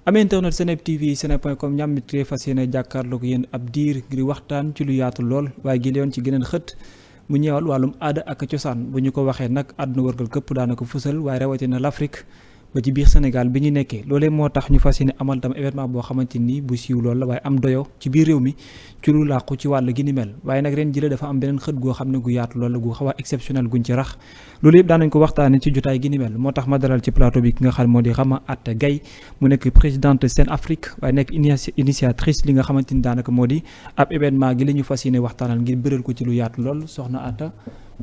amee internet Seneweb TV seneweb.com ñàmmit fas yéene jàkkaarloog yéen ab diir ngir waxtaan ci lu yaatu lool waaye gi yoon ci geneen xët mu ñeewal wàllum aada ak cosaan bu ñu ko waxee nag àdduna wërgal këpp daanaka fësal waaye rawatina l'Afrique ba ci biir Sénégal bi ñu nekkee loolee moo tax ñu fas yéene amal tam événement boo xamante ni bu siiw lool la waaye am doyo ci biir réew mi ci lu làqu ci wàll gi ni mel waaye nag ren jële dafa am beneen xët goo xam ne gu yaatu lool la gu xaw a exceptionnel guñ ci rax loolu yëpp daanañ ko waxtaane ci jotaay gi ni mel moo tax ma dalal ci plateau bi ki nga xam moo di Rama Atta Gaye mu nekk présidente Sen Afrique waaye nekk initiatrice li nga xamante ni daanaka moo di ab événement gi la ñu fas yéene waxtaanal ngir bëral ko ci lu yaatu lool soxna Atta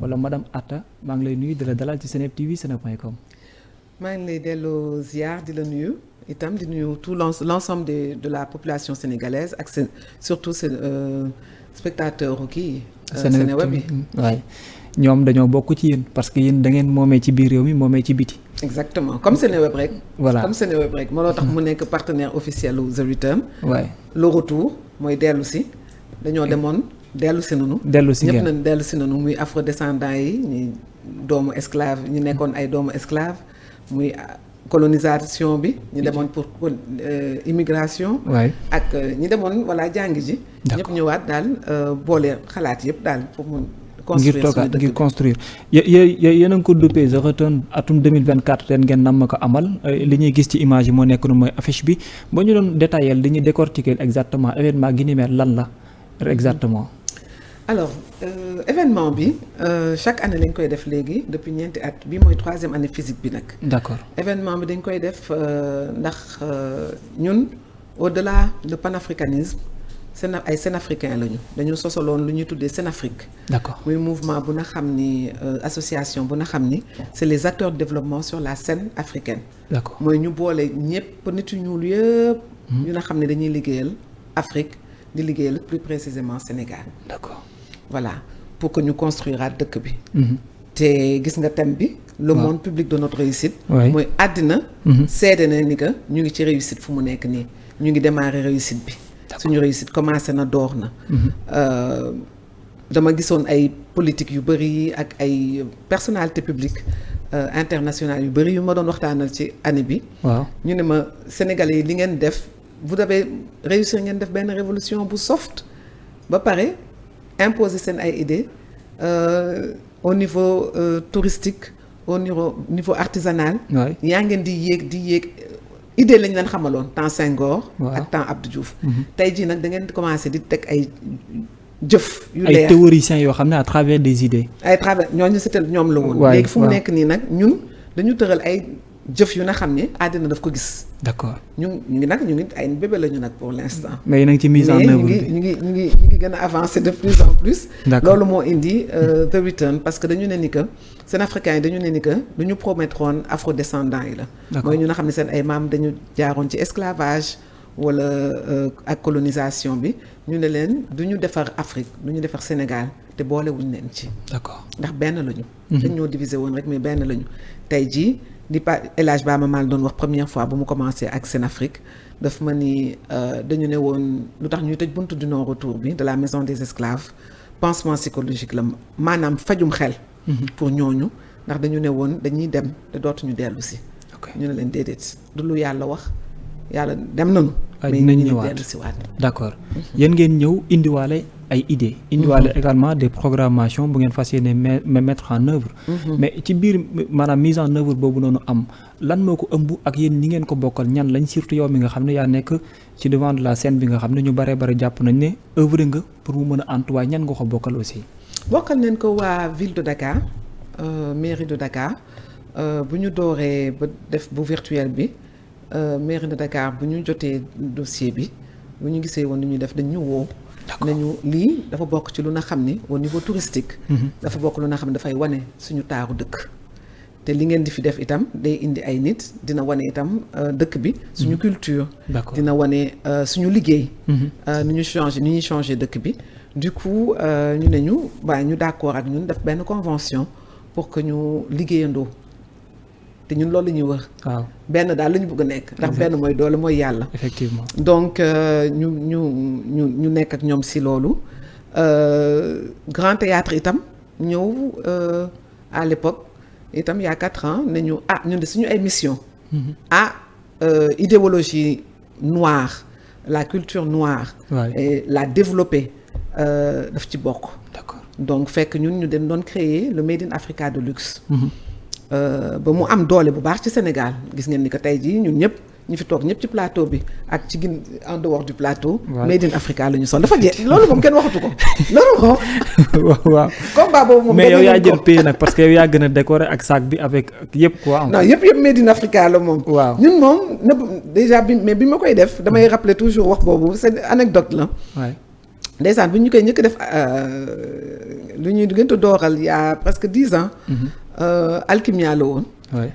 wala madame Atta maa ngi lay nuyu di la dalal ci Seneweb TV seneweb.com. maa ngi lay delloo ziar di la nuyu itam di nuyu tout l'ensemble de la population sénégalaise ak surtout spectateurs kii Seneweb bi waaye ñoom dañoo bokk ci yéen parce que yéen da ngeen moomee ci biir réew mi moomee ci biti. exactement comme Seneweb rek. voilà comme Seneweb rek moo tax mu nekk partenaire officiel u The Return. waaye le retour mooy dellu si dañoo demoon dellu si nanu. dellu si ngeen ñëpp nañ dellu si nanu muy afrodescendants yi ñi doomu esclave ñu nekkoon ay doomu esclave muy colonisation bi ñu demoon pour immigration. waay ak ñi demoon walla jàngi ji. ñëpp ñëwaat daal boole xalaat yëpp daal pour mun. ngir toogaat ngir construire yéen a ngi ko duppee The Return atum 2024 ren ngeen nam ma ko amal li ñuy gis ci image yi moo nekk nu mooy affiche bi ba ñu doon détaillé li ñuy décortiquer exactement événement gi ni mel lan la exactement. alors événement bi chaque année lañ koy def léegi depuis ñeenti at bi mooy 3e année physique bi nag. d'accord événement bi dañ koy def ndax ñun au-delà de panafricanisme ay Sénafricains lañu dañu sosaloon lu ñuy tuddee Senafrique. d'accord muy mouvement bu na xam ni association bu na xam ni c'est les acteurs de développement sur la scène africaine. d'accord mooy ñu boole ñëpp nit yu ñuul yëpp. ñu na xam ne dañuy liggéeyal Afrique di liggéeyal plus précisément Sénégal. d'accord voilà pour que ñu construiraat dëkk bi. te gis nga thème bi. le monde public de notre réussite. mooy àddina. seede na ni que ñu ngi ci réussite fu mu nekk nii ñu ngi démarrer réussite bi. suñu réussite commencé na door na. dama gisoon ay politique yu bëri ak ay personnalité publique internationale yu bëri yu ma doon waxtaanal ci année bi. waaw ñu ne ma Sénégalais yi li ngeen def vous devez réussir ngeen def benn révolution bu soft ba pare imposer seen ay idées au niveau touristique au niveau artisanal. yaa ngeen di yéeg. idée lañ leen xamaloon temps Senghor. ak temps Abdou Diouf. tey jii nag da ngeen commencer di teg ay jëf. yu leer ay théoriciens yoo xam ne à travers des idées. ay travers ñooñu c'était ñoom la woon. léegi fu mu nekk nii nag ñun dañu tëral ay jëf yu na xam ne àddina daf ko gis. d'accord ñu ngi ay bébé lañu nag pour l'instant. mais yéen a ngi ci mise en œuvre mais ñu ngi gën a avancer de plus en plus. loolu moo indi The Return parce que dañu ne ni que Sénafricains yi dañu ne ni que lu ñu promettroon afrodescendants yi la. mooy ñu na xam ne seen ay maam dañu jaaroon ci esclavage wala ak colonisation bi ñu ne leen du ñu defar Afrique du ñu defar Sénégal te boolewuñ leen ci. d'accord ndax benn lañu. dañ ñoo diviser woon rek mais benn lañu tey jii. di El Hadj Ba Mamal doon wax première fois bu mu commencé ak Senafrique daf ma ni dañu ne woon lu tax ñuy tëj buntu du non retour bi de la maison des esclaves pansement psychologique la maanaam fajum xel. pour ñooñu ndax dañu ne woon dañuy dem te dootuñu dellu si. ñu ne leen déedéet du lu yàlla wax yàlla dem nañu. mais ñu dellu si waat. d'accord yéen ngeen ñëw indiwaale ay idées. indiwaale également des programmations bu ngeen fas yéene mettre en œuvre. mais ci biir maanaam mise en œuvre boobu noonu am lan moo ko ëmb ak yéen ñi ngeen ko bokkal ñan lañ surtout yow mi nga xam ne yaa nekk ci devant de la scène bi nga xam ne ñu bare jàpp nañ ne œuvre nga pour mu mën a antu waaye ñan nga ko bokkal aussi. bokkal nañ ko waa ville de Dakar mairie de Dakar bu ñu dooree ba def bu virtuel bi mairie de Dakar bu ñu jotee dossier bi bu ñu gisee woon ni ñu def dañ ñu woo. nañu lii dafa bokk ci lu na xam ni au niveau touristique. dafa bokk lu na xam ne dafay wane suñu taaru dëkk. te li ngeen di fi def itam day indi ay nit dina wane itam dëkk bi suñu culture. dina wane suñu liggéey. ni ñuy changer dëkk bi. du coup ñu ne ñu ñu d'accord ak ñun def benn convention pour que ñu liggéeyandoo te ñun loolu la ñuy wër. waaw benn daal la ñu bëgg a nekk. ndax benn mooy doole mooy yàlla. effectivement donc ñu nekk ak ñoom si loolu Grand Théâtre itam ñëw à l'époque itam il y a 4 ans ne ñu ñun de suñu ay mission idéologie noire la culture noire et la développer daf ci bokk. D'accord. Donc fekk ñun ñu doon créer le Made in Africa de luxe. Ba mu am doole bu baax ci Sénégal gis ngeen ni que tey jii ñun ñëpp ñu fi toog ñëpp ci plateau bi ak ci gin en dehors du plateau. Made in Africa la ñu sol dafa jeex loolu moom kenn waxatu ko. loolu moom. waaw combat boobu moom. mais yow yaa jël pay nag parce que yow yaa gën a décorer ak sac bi avec yëpp quoi. non yëpp Made in Africa la moom. waaw ñun moom déjà bi ma koy def damay rappeler toujours wax boobu c'est anecdote la. waay ndeysaan bi ñu koy njëkk def lu ñuy gën a dooral il y a presque 10 ans. Alchimia la woon. waay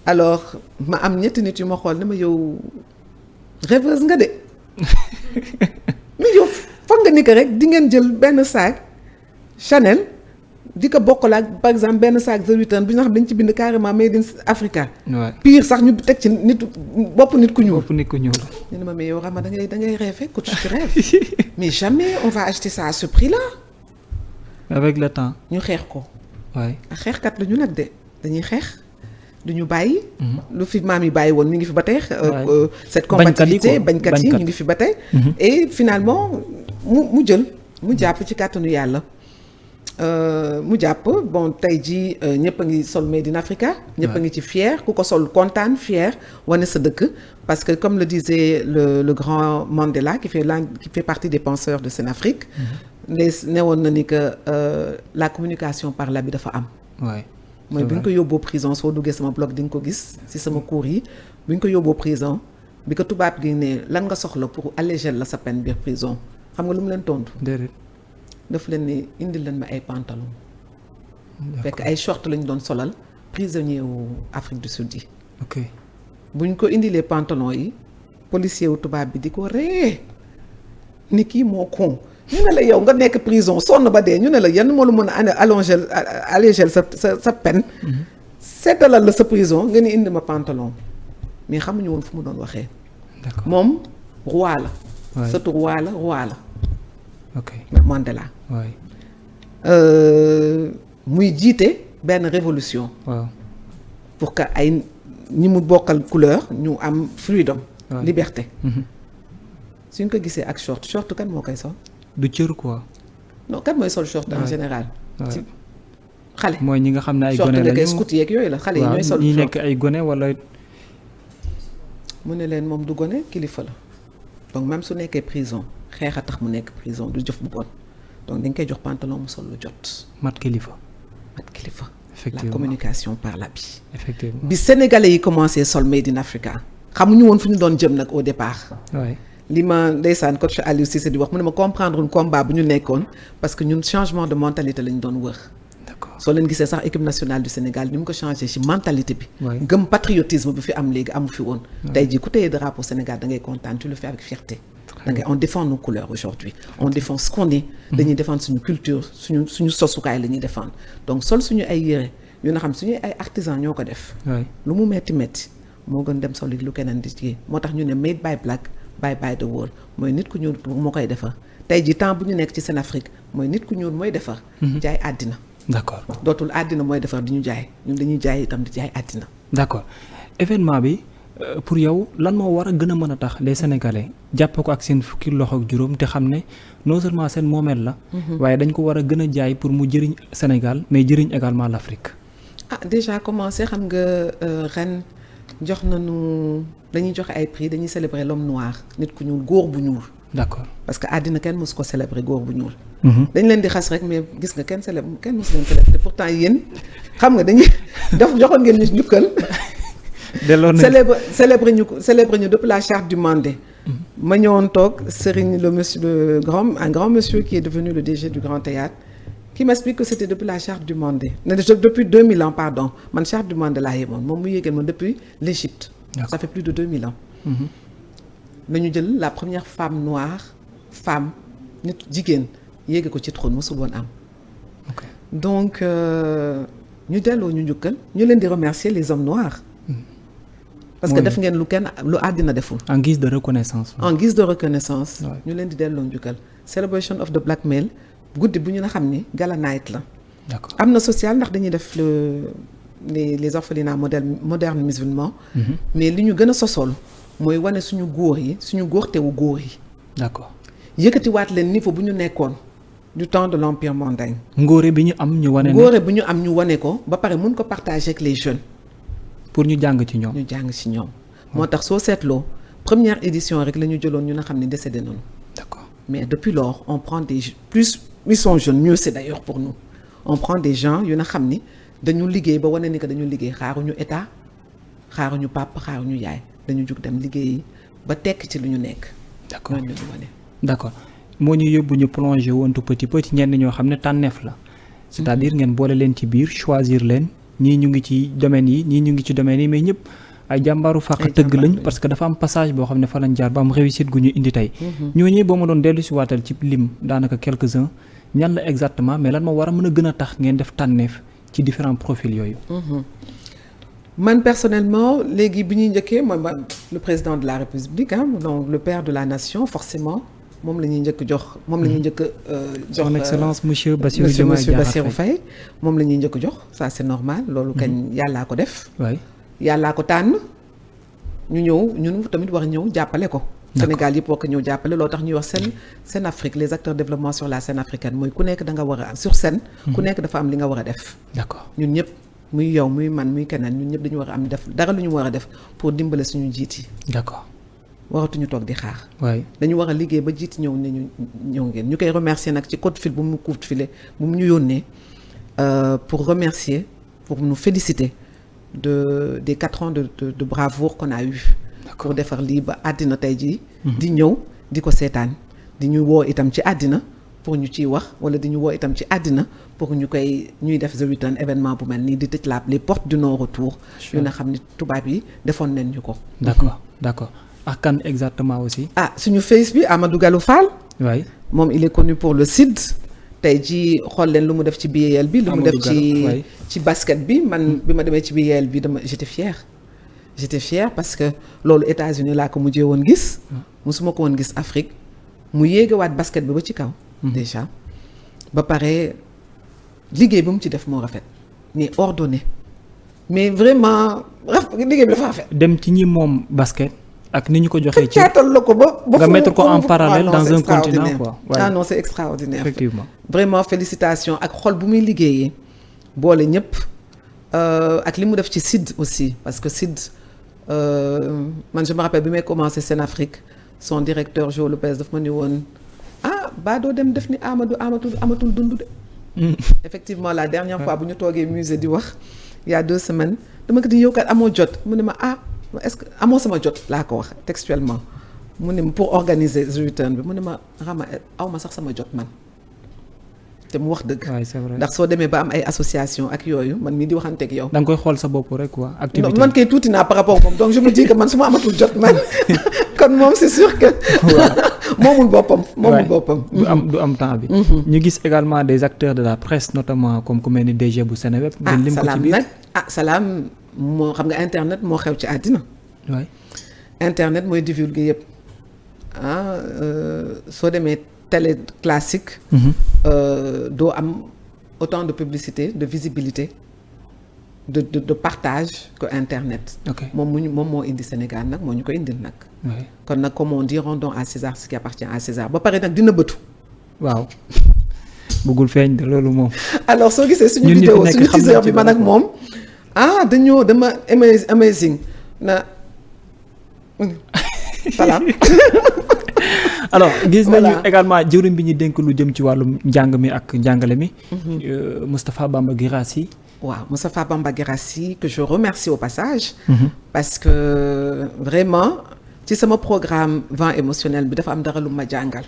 alors ma am ñetti nit yu ma xool ne ma yow rêveuse nga de mais yow foog nga ni que rek di ngeen jël benn sac Chanel di ko bokkal ak par exemple benn sac Louis Vuitton bi nga xam dañ ci bind carrément Made in Africa. pire sax ñu teg ci bopp nit ku ñuul. bopp nit ku ñuul. ñu ne ma mais yow Rama da ngay rêver coach tu rêves mais jamais on va acheter ça à ce prix-là. avec le temps. ñu xeex ko. waay ak xeexkat la ñu nag de dañuy xeex. du ñu bàyyi. lu fi maam yi bàyyi woon mi ngi fi ba tey. cette combativité bañkat yi ñu ngi fi ba tey. et finalement mu jël mu jàpp ci kàttanu yàlla. mu jàpp bon tey jii ñëpp a ngi sol Made in Africa. ñëpp a ngi ci fier ku ko sol kontaan fier wane sa dëkk. parce que comme le disait le grand Mandela qui fait partie des penseurs de Sénafrique. ne woon na ni que la communication par là bi dafa am. mooy bi ñu ko yóbboo prison soo duggee sama blog di nga ko gis ci sama cours yi bi ñu ko yóbboo prison bi ko tubaab gi ne lan nga soxla pour alléger la sa peine biir prison xam nga lu mu leen tontu. déedéet. daf leen ni indil leen ma ay pantalon fekk ay short lañu doon solal prisonnier wu Afrique du Sud yi. ok bu ñu ko indilee pantalon yi policier wu tubaab bi di ko ree ni kii moo con. ñu ne la yow nga nekk prison sonn ba dee ñu ne la yan moo la mën a alléger sa peine. seetalal la sa prison nga ni indi ma pantalon mais xamuñu woon fu mu doon waxee. d'accord moom roi la. surtout roi la. ok Mandela. waay. muy jiite benn révolution. waaw. pour que ay ñi mu bokkal couleur ñu am freedom. liberté. suñ ko gisee ak short kan moo koy sol. du cër quoi. non kan mooy sol short en général. ci xale. mooy ñi nga xam ne ay short gone lañu nga scout yeeg yooyu la xale yi ñooy sol ñi short. nekk ay gone wala. mu ne leen moom du gone kilifa la donc même su nekkee prison xeex a tax mu nekk prison du jëf bu bon donc dañ koy jox pantalon mu sol lu jot. mat kilifa. la communication par l'habit. effectivement bi sénégalais yi commencé sol Made in Africa xamuñu woon fu ñu doon jëm nag au départ. waay. li ma ndeysaan coach Aliou Cissé di wax mu ne ma comprendre un combat bu ñu nekkoon parce que ñun changement de mentalité lañ doon wër. d'accord soo leen gisee sax équipe nationale du Sénégal ni mu ko changé ci mentalité bi. waay. gëm patriotisme bi fi am léegi amu fi woon. tey jii ku téye drapeau Sénégal da ngay kontaan tu le fais avec fierté. da ngay on défend nos couleurs aujourd'hui on défend ce qu'on est. dañuy défendre suñu culture suñu sosukaay la ñuy défendre donc sol suñu ay yére yu nga xam suñu ay artisans ñoo ko def. lu mu metti moo gën dem sol lu keneen di ci moo tax ñu ne made by black. by the world mooy nit ku ñuul moo koy defar tey ji temps bu ñu nekk ci Sénafrique mooy nit ku ñuul mooy defar. jaay àddina. d'accord dootul àddina mooy defar di ñu jaay ñun dañuy jaay itam di jaay àddina. d'accord événement bi pour yow lan moo war a gën a mën a tax les Sénégalais jàpp ko ak seen fukki loxo ak juróom te xam ne non seulement seen moomeel la. waaye dañ ko war a gën a jaay pour mu jëriñ Sénégal mais jëriñ également l'Afrique. déjà commencé xam nga ren jox nañu. dañuy joxe ay prix dañuy célébrer l'homme noir nit ku ñuul góor bu ñuul. d'accord parce que àddina kenn mësu ko célébrer góor bu ñuul. dañ leen di xas rek mais gis nga kenn mësu leen célébrer te pourtant yéen xam nga dañuy joxoon ngeen ñu njukkal. delloo nañ célébrer ñu depuis la charte du Mandé. ma ñëwoon toog Serigne un grand monsieur qui est devenu le DG du Grand Théâtre qui m'explique que c'était depuis la charte du Mandé depuis 2000 ans pardon man charte du Mandé laa yemoon moom mu yéegeen man depuis l'Égypte. Ça fait plus de 2000 ans. nañu jël la première femme noire nit jigéen yéege ko ci trône mosul woon am. donc ñu delloo ñu njukkal ñu leen di remercier les hommes noirs. parce que def ngeen lu àddina deful. en guise de reconnaissance. ñu leen di delloo njukkal. celebration of the black male guddi bu ñu la xam ni gala night la. d'accord am na social ndax dañuy def les orphelinats modernes musulmans. mais li ñu gën a sosool mooy wane suñu góor yi suñu góortewu góor yi. d'accord yëkkatiwaat leen niveau bu ñu nekkoon du temps de l'empire mondagne. ngóore bi ñu am ñu wane. ngóore bi ñu am ñu wane ko ba pare mun ko partager ak les jeunes. pour ñu jàng ci ñoom. ñu jàng ci ñoom. moo tax soo seetloo première édition rek la ñu jëloon ñu nga xam ne décédé nañu. d'accord mais depuis lors on prend des plus ils sont jeunes mieux c'est d'ailleurs pour nous on prend des gens yu nga xam ni dañu liggéey ba wane ni que dañu liggéey xaaruñu état xaaruñu papa xaaruñu yaay dañu jug dem liggéey ba tekk ci lu ñu nekk. d'accord ñooñu la ñu wane. d'accord moo ñu yóbbu ñu plongé woon tout petit ñenn ñoo xam ne tànneef la. c'est-à-dire ngeen boole leen ci biir choisir leen ñii ñu ngi ci domaines yi ñii ñu ngi ci domaines yi mais ñëpp ay jàmbaaru fàq tëgg lañ parce que dafa am passage boo xam ne fa lañ jaar ba am réussite gu ñu indi tey. ñooñu boo ma doon dellu si waatal ci lim daanaka quelques-uns ñan la exactement mais lan moo war a mën a gën a tax ngeen def tànneef ci différents profils yooyu. man personnellement léegi bi ñuy njëkkee mooy le président de la République donc le père de la nation forcément moom la ñuy njëkk jox moom la ñuy njëkk jox son excellence monsieur Bassirou Diomaye Bassirou Faye moom la ñuy njëkk jox ça c'est normal loolu kañ yàllaa ko def yàllaa ko tànn ñu ñëw ñun tamit war a ñëw jàppale ko Sénégal yëpp war ko ñëw jàppale loolu tax ñuy wax scène Afrique les acteurs de développement sur la scène africaine mooy ku nekk da nga war a sur scène ku nekk dafa am li nga war a def d'accord ñun ñëpp muy yow muy man muy keneen ñun ñëpp dañu war a am def dara lu ñu war a def pour dimbale suñu jiit yi d'accord waratuñu toog di xaar waay dañu war a liggéey ba jiit ñëw ne ñu ñëw ngeen ñu koy remercier nag ci coup de fil bu mu coup de fil bu mu ñu yónnee pour remercier pour nous féliciter des 4 ans de bravoure qu'on a eu pour defar lii ba àddina tey jii di ñëw di ko seetaan di ñu woo itam ci àddina pour ñu ciy wax wala di ñu woo itam ci àddina pour ñuy def The Return événement bu mel nii di tëj les portes du non retour yu nga xam ni tubaab yi defoon nañ ñu ko d'accord ak kan exactement aussi suñu face bi Amadou Gallo Fall waay moom il est connu pour le CID tey jii xool leen lu mu def ci BAL bi lu mu def ci basket bi man bi ma demee ci BAL bi j'étais fière parce que loolu États-Unis laa ko mujjee woon gis musuma ko woon gis Afrique mu yéegawaat basket bi ba ci kaw déjà ba pare liggéey ba mu ci def moo rafet mais ordonné mais vraiment liggéey bi dafa rafet dem ci ñi moom basket ak ni ñu ko joxee ci caatal la ko ba nga mettre ko en parallèle dans un continent quoi non c'est extraordinaire effectivement vraiment félicitations ak xol bu muy liggéeyee boole ñëpp ak li mu def ci CID aussi parce que CID man je me rappelle bi may commencé Sénafrique son directeur Jo Lopez daf ma ni woon baa doo dem def ni amatul dund de effectivement la dernière fois bu ñu toogee musée di wax il y a 2 semaines dama ko di yow kat amoo jot mu ne ma est-ce que amoo sama jot laa ko wax textuellement mu ne ma pour organiser The Return bi mu ne ma xama aw ma sax sama jot man te mu wax dëgg ndax soo demee ba am ay association ak yooyu man mii di waxanteeg yow da nga koy xool sa bopp rek quoi activité man kay tuuti naa par rapport moom donc je me dis que man su ma amatul jot man kon moom c'est sûr que moomul boppam du am temps bi ñu gis également des acteurs de la presse notamment comme ku mel ni DG bu Seneweb ngeen lim ko ci biir nag Salam moo xam nga internet moo xew ci àddina internet mooy divulguer yëpp soo demee télé classique doo am autant de publicité de visibilité de partage que internet moom moo indi Sénégal nag moo ñu ko indil nag kon nag comme on dit rendons à César ce qui appartient à César ba pare nag dina bëtu waaw bëggul feeñ de loolu moom alors soo gisee suñu vidéo suñu teaser bi man ak moom dama amazing na salaam alors gis nañu également jëwriñ bi ñu dénk lu jëm ci wàllum njàng mi ak njàngale mi Moustapha Bamba Guirassy waaw Moustapha Bamba Guirassy que je remercie au passage parce que vraiment ci sama programme vent émotionnel bi dafa am dara lu ma jàngal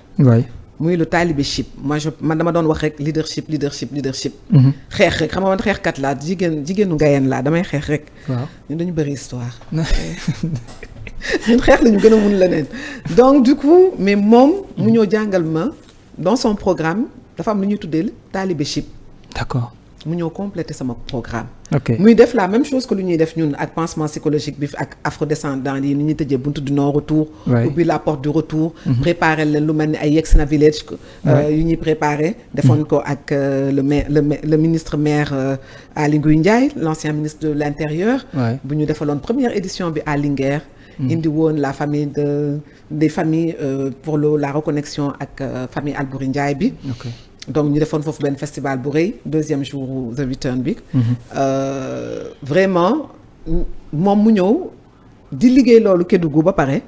muy le talibeship man dama doon wax rek leadership xeex rek xam nga man xeexkat laa jigéenu ngayeen laa damay xeex rek ñun dañu bëri histoire ñun xeex la ñu gën a mun leneen donc du coup mais moom mu ñëw jàngal ma dans son programme dafa am lu ñuy tuddee talibeship d'accord mu ñëw compléter sama programme ok muy def la même chose que lu ñuy def ñun ak pansement psychologique bi ak afrodescendants yi ni ñuy tëjee buntu du non retour ubbi la porte du retour préparer leen lu mel ni ay Yexna Village yu ñuy préparer defoon ko ak le ministre maire Aly Ngouille Ndiaye l'ancien ministre de l'intérieur bu ñu defaloon première édition bi à Linguère indi woon la famille des familles pour la reconnexion ak famille Albouri Ndiaye bi. Donc ñu defoon foofu benn festival bu rëy deuxième jour The Return bi. Vraiment moom mu ñëw di liggéey loolu Kédougou ba pare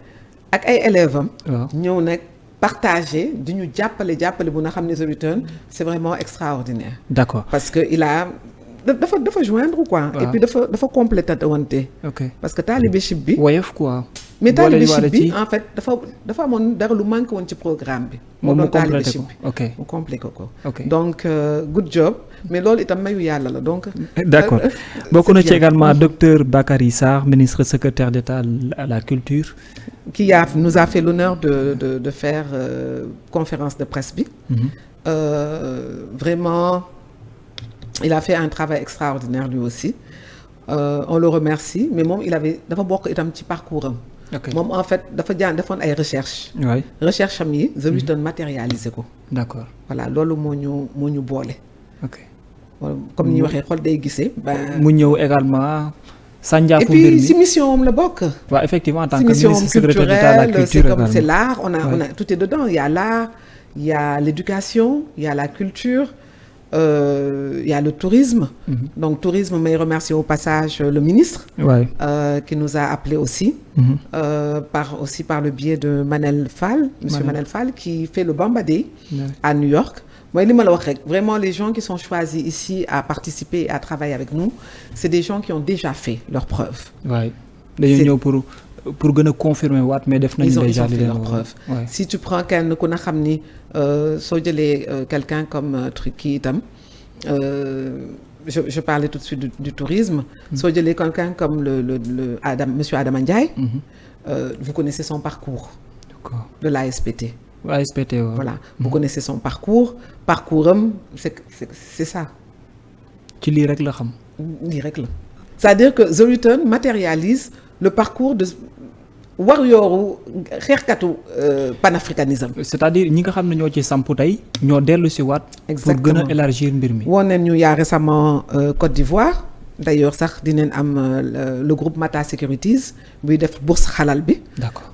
ak ay élèves am. ñëw nag partager di ñu jàppale bu nga xam ne The Return c'est vraiment extraordinaire. D'accord. Parce que il a dafa joindre quoi. Et puis dafa compléter wante. Parce que talibé bi. woyof quoi. mais talibé bi en fait dafa amoon dara lu manqué woon ci programme bi. moom mu complété ko ok mu complété ko. ok donc good job. mais loolu itam mayu yàlla la donc. d'accord bokk na ci également docteur Bakary Sarr ministre secrétaire d'État à la culture. qui nous a fait l'honneur de faire conférence de presse bi. Vraiment il a fait un travail extraordinaire lui aussi. On le remercie mais moom dafa bokk itam ci parcours am. moom en fait dafa defoon ay recherche recherche am yi The Return matérialiser ko. d'accord voilà loolu moo ñu boole. comme ni ñu waxee xol day gisee. mu ñëw également. Sanjaafu et puis si mission am la bokk. waaw effectivement en tant que ministre secrétaire d'État à la culture c'est l'art on a tout est dedans il y a l'art il y a l'éducation il y a la culture il y a le tourisme. Donc tourisme may remercier au passage le ministre. Qui nous a appelé aussi. Par le biais de Manel Fall, monsieur Manel Fall qui fait le Bamba Day à New York. Moi li ma la wax rek vraiment les gens qui sont choisis ici à participer et à travailler avec nous c'est des gens qui ont déjà fait leurs preuves. dañoo ñëw pour gën a confirmer waat mais def nañu déjà fait leurs preuves. Si tu prends kenn ku na xam ni soo jëlee quelqu'un comme kii itam je parlais tout de suite du tourisme. Soo jëlee quelqu'un comme monsieur Adama Ndiaye. Vous connaissez son parcours. De l'ASPT. ASPT voilà vous connaissez son parcours am c'est ça. ci lii rek la xam. lii rek la c'est-à-dire que The Return matérialise le parcours de warriooru xeexkatu panafricanisme. c'est-à-dire ñi nga xam ne ñoo ci sampu tey ñoo dellu si waat. pour gën a élargir mbir mi. woon nañ ñu yaa récemment Côte d'Ivoire d'ailleurs sax dinañ am le groupe Mata Securities buy def bourse xalal bi. d'accord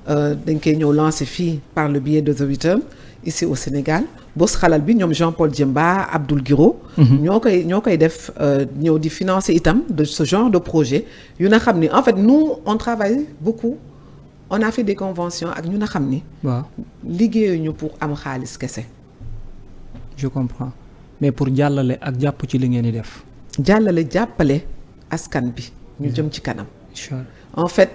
dañ koy ñëw lancer fii par le biais de The Return ici au Sénégal bourse xalal bi ñoom Jean-Paul Djemba Abdoul Guiro. ñoo koy def ñëw di financer itam de ce genre de projet yu na xam ni en fait nous on travaille beaucoup on a fait des conventions ak ñu na xam ni. waaw liggéeyuñu pour am xaalis kese. je comprends mais pour jàllale ak jàpp ci li ngeen di def. jàppale askan bi ñu jëm ci kanam. en fait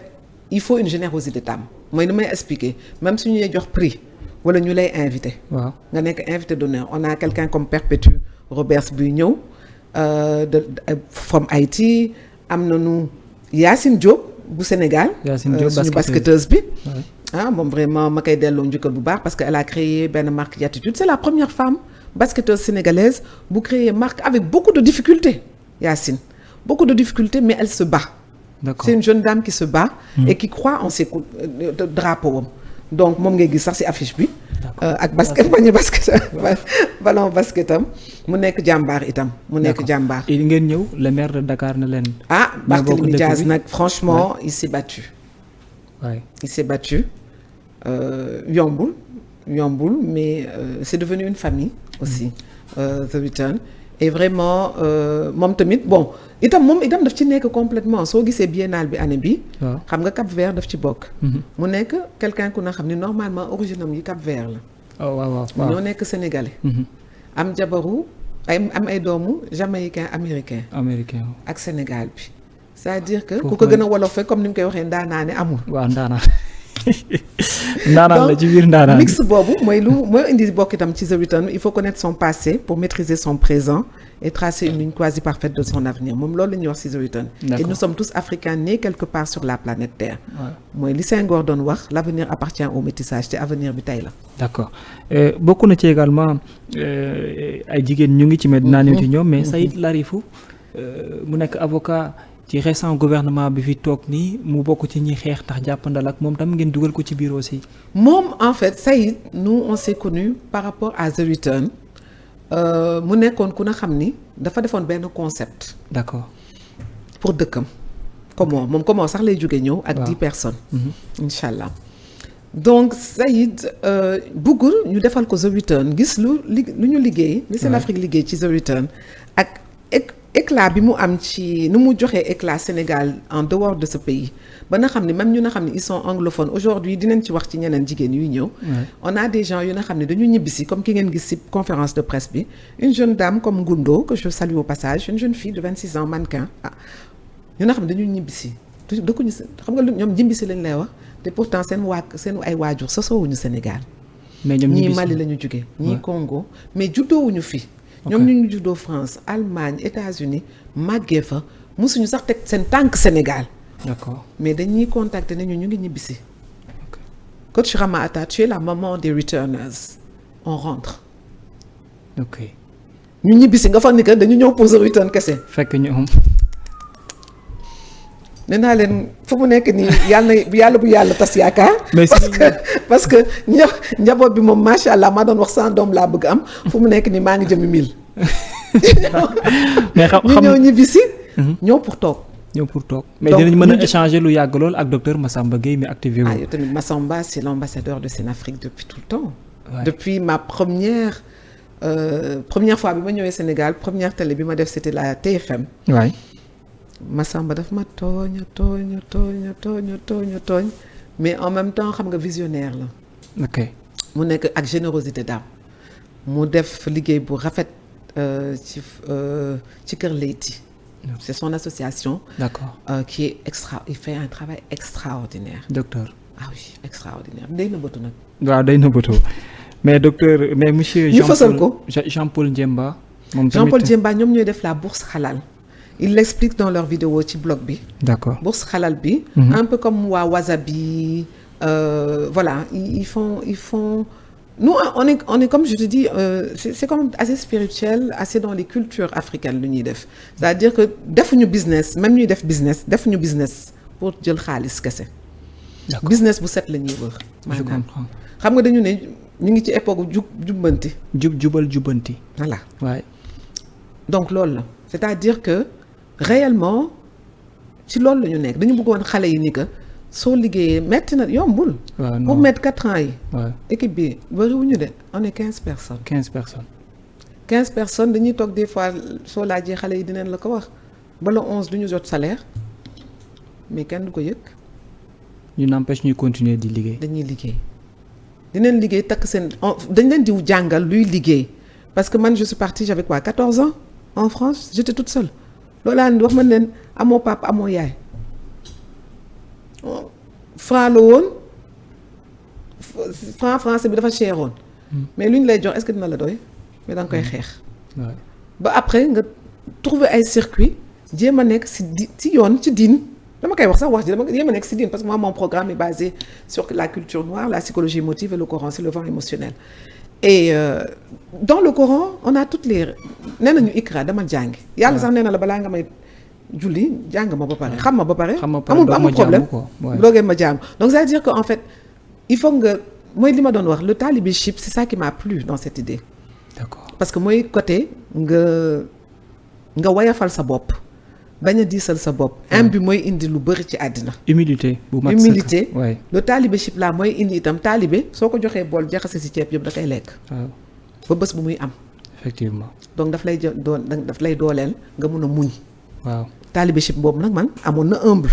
il faut une générosité d'âme mooy li may expliquer même su ñu lay jox prix wala ñu lay invité. waaw nga nekk invité d'honneur on a quelqu'un comme Perpétue Roberts buy ñëw from Haïti am nañu Yacine Diop bu Sénégal. suñu basketteuse bi. moom vraiment ma koy delloo njukkal bu baax parce que elle a créé benn marque Yattitude c'est la première femme basketteuse sénégalaise bu créer marque avec beaucoup de difficultés Yacine beaucoup de difficultés mais elle se bat. D'accord. C'est une jeune dame qui se bat. Et qui croit en ses drapeaux am donc moom ngay gis sax ci affiche bi. ak ballon basketam mu nekk jàmbaar itam. ngeen ñëw le maire de Dakar na leen. Barthélémy Diaz nag franchement il s'est battu. il s'est battu yombul mais c'est devenu une famille aussi. The Return et vraiment moom tamit bon moom itam daf ci nekk complètement soo gisee biennale bi année bi. xam nga Cap-Vert daf ci bokk. mu nekk quelqu'un ku na xam ni normalement origine am yi Cap-Vert la. waaw ñoo nekk sénégalais. am jabaru am ay doomu jamaïcain américain ak Sénégal bi. c'est-à-dire que ku ko gën a wolofee comme ni mu koy waxee ndaanaane amul. waaw ndaanaan la ci biir ndaanaan mix boobu mooy indi bokk itam ci The Return il faut connaître son passé pour maîtriser son présent et tracer une ligne quasi parfaite de son avenir moom loolu la ñuy wax ci The Return. Et nous sommes tous africains nés quelque part sur la planète Terre. mooy li Senghor doon wax l'avenir appartient au métissage te avenir bi tey la. d'accord bokk na ci également ay jigéen ñu ngi ci mais dinaa ñëw ci ñoom mais Saïd Larifou mu nekk avocat. ci récent gouvernement bi fi toog nii mu bokk ci ñi xeex ndax jàppandal ak moom tam ngeen dugal ko ci biir aussi. moom en fait Saïd nous on s'est connus par rapport à The Return mu nekkoon ku na xam ni dafa defoon benn concept. d'accord. pour dëkkam comment moom comment sax lay jóge ñëw ak 10 personnes incha allah. donc Saïd bëggul ñu defal ko The Return gis lu ñu liggéey li Sen Afrique liggéey ci The Return ak éclat bi mu am ci nu mu joxee éclat Sénégal en dehors de ce pays ba nga xam ne même ñu nga xam ne ils sont anglophones aujourd'hui dinañ ci wax ci ñeneen jigéen yuy ñëw on a des gens yu nga xam ne dañu ñibbisi comme ki ngeen gis ci conférence de presse bi une jeune dame comme Ngundo que je salue au passage une jeune fille de 26 ans mannequin ñu nga xam ne dañu ñibbisi dëkkuñu xam nga ñoom ñibbisi lañ lay wax te pourtant seen ay waajur sosoowuñu Sénégal mais ñoom ñii Mali la ñu jógee ñii Congo mais juddoowuñu fi ñoom ñu ngi juddoo France Allemagne États-Unis màggee fa mosuñu sax teg seen tànk Sénégal. D'accord. mais dañuy contacter ne ñu ngi ñibbisi. Coach Rama Atta, tu es la maman des returners on rentre. ok ñu ñibbisi nga foog ni que dañu ñëw poser return kese. fekk ñoom. nee naa leen fu mu nekk nii yàlla bu yàlla tas yaakaar. parce que njaboot bi moom macha allah maa doon wax 100 doom laa bëgg am fu mu nekk nii maa ngi jëmi 1000. mais ñu ñëw ñibbisi. ñëw pour toog. mais dinañ mën a échanger lu yàgg lool ak docteur Massamba Gueye mi activé wu. yow tamit Massamba c'est l'ambassadeur de Sen Afrique depuis tout le temps. Ouais. Depuis ma première fois bi ma ñëwee Sénégal première télé bi ma def c'était la TFM. waay. Massamba daf ma tooñ mais en même temps xam nga visionnaire la. ok mu nekk ak générosité d'âme mu def liggéey bu rafet ci Kër Leyti. C'est son association. D'accord. Qui est il fait un travail extraordinaire. Docteur. Ah oui, extraordinaire. Day nëbbatu nag. waaw day nëbbatu mais docteur mais monsieur. Jean-Paul Ndiemba. moom tamit Jean-Paul Ndiemba ñoom ñooy def la bourse halal. Il l'explique dans leur vidéo ci blog bi. D'accord. Bourse halal bi. Un peu comme waa Wasabi. Voilà, ils font. Nous, on est comme je te dis, c'est comme assez spirituel, assez dans les cultures africaines lu ñuy def. C'est-à-dire que defuñu business, même ñuy def business, defuñu business pour jël xaalis kese. Business bu set la ñuy wër. Je comprends. xam nga dañu ne ñu ngi ci époque jubbanti. jubbanti. Voilà. Ouais. Donc loolu la c'est-à-dire que réellement ci loolu la ñu nekk dañu bëggoon xale yi ni que. soo liggéeyee metti na yombul. pour mettre 4 ans yi. équipe bi bëriwuñu de on est 15 personnes. 15 personnes dañuy toog des fois soo laajee xale yi dinañ la ko wax ba le 11 du ñu jot salaire mais kenn du ko yëg. ñu n'empêche ñuy continuer di liggéey. dañuy liggéey dinañ liggéey takk seen dañ leen di jàngal luy liggéey parce que man je suis partie j'avais quoi 14 ans en France j'étais toute seule loolu laa wax man leen amoo papa amoo yaay. franc la woon franc français bi dafa cher woon mais lu ñu lay jox est-ce que dina la doy mais da nga koy xeex ba après nga trouver ay circuit jéem a nekk si yoon ci diin dama koy wax sax wax ji dama jéem a nekk si diin parce que moi mon programme est basé sur la culture noire la psychologie émotive et le Coran c'est le vent émotionnel et dans le Coran on a toutes les nee nañu ikra dama jàngi yàlla sax nee na la balaa nga may julli jàng ma ba pare xam ma ba pare amul problème bloogee ma jaam donc ça veut dire que en fait il faut nga mooy li ma doon wax le talibéship c'est ça qui m'a plu dans cette idée. D'accord. parce que mooy côté nga wayafal sa bopp bañ a diisal sa bopp bi mooy indi lu bëri ci àddina humilité bu mat humilité le talibéship là mooy indi itam talibé soo ko joxee bool jaxase si ceeb yëpp da koy lekk ba bés bu muy am effectivement donc daf lay dooleel nga mun a muñ waaw talibéship boobu nag man amoon na humble